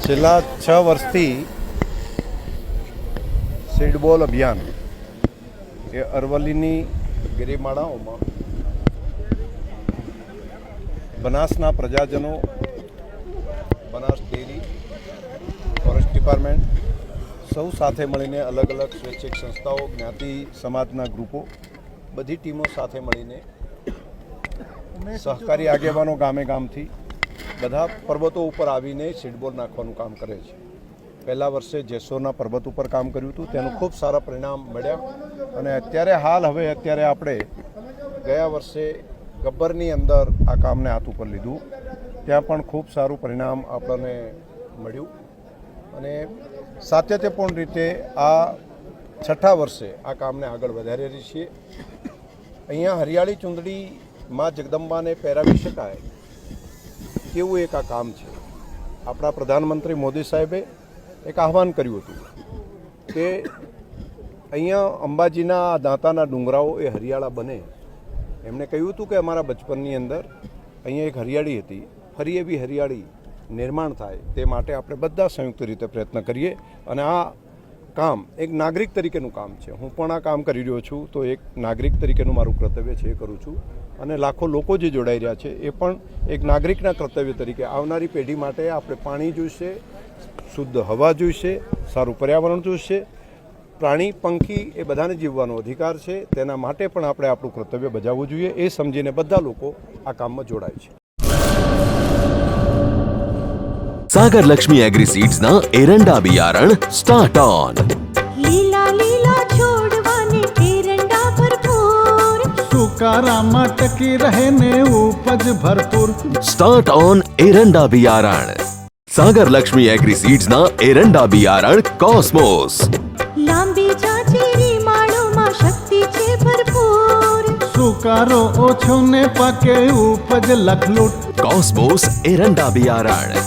છેલ્લા 6 વર્ષથી સીડબોલ અભિયાન એ અરવલ્લીની ગિરિમાળાઓમાં બનાસના પ્રજાજનો, બનાસ ડેરી, ફોરેસ્ટ ડિપાર્ટમેન્ટ સૌ સાથે મળીને અલગ અલગ સ્વૈચ્છિક સંસ્થાઓ, જ્ઞાતિ સમાજના ગ્રુપો, બધી ટીમો સાથે મળીને સહકારી આગેવાનો ગામે ગામથી બધા પર્વતો ઉપર આવીને સીડબોલ નાખવાનું કામ કરે છે. પહેલા વર્ષે જેસોરના પર્વત ઉપર કામ કર્યું હતું, તેનું ખૂબ સારા પરિણામ મળ્યા અને અત્યારે આપણે ગયા વર્ષે ગબ્બરની અંદર આ કામને હાથ ઉપર લીધું, ત્યાં પણ ખૂબ સારું પરિણામ આપણને મળ્યું અને સાતત્યપૂર્ણ રીતે આ 6ઠા વર્ષે આ કામને આગળ વધારી રહી છીએ. અહીંયા હરિયાળી ચૂંદડી માં જગદંબાને પહેરાવી શકાય કેવું એક આ કામ છે. આપણા પ્રધાનમંત્રી મોદી સાહેબે એક આહવાન કર્યું હતું કે અહીંયા અંબાજીના દાંતાના ડુંગરાઓ એ હરિયાળા બને. એમણે કહ્યું હતું કે અમારા બચપનની અંદર અહીંયા એક હરિયાળી હતી, ફરી એવી હરિયાળી નિર્માણ થાય તે માટે આપણે બધા સંયુક્ત રીતે પ્રયત્ન કરીએ અને આ કામ એક નાગરિક તરીકેનું કામ છે. હું પણ આ કામ કરી રહ્યો છું તો એક નાગરિક તરીકેનું મારું કર્તવ્ય છે એ કરું છું અને લાખો લોકો જે જોડાઈ રહ્યા છે એ પણ એક નાગરિકના કર્તવ્ય તરીકે આવનારી પેઢી માટે આપણે પાણી જોઈશે, શુદ્ધ હવા જોઈશે, સારું પર્યાવરણ જોઈશે, પ્રાણી પંખી એ બધાને જીવવાનો અધિકાર છે, તેના માટે પણ આપણે આપણું કર્તવ્ય બજાવવું જોઈએ. એ સમજીને બધા લોકો આ કામમાં જોડાય છે. सागर लक्ष्मी एग्री सीड्स ना एरंडा बियारण स्टार्ट ऑन. લીલા લીલા છોડવાને એરંડા ભરપૂર, સુકારામાં ટકી રહે ને ઉપજ ભરપૂર. स्टार्ट ऑन एरंडा बियारण. सागर लक्ष्मी एग्री सीड्स ना एरंडा बियारण कॉस्मोस. લાંબી જાચેરી માળોમાં શક્તિ છે ભરપૂર, સુકારો ઓછો ને પાકે ઉપજ લખલૂટ. कॉस्मोस एरंडा बियारण.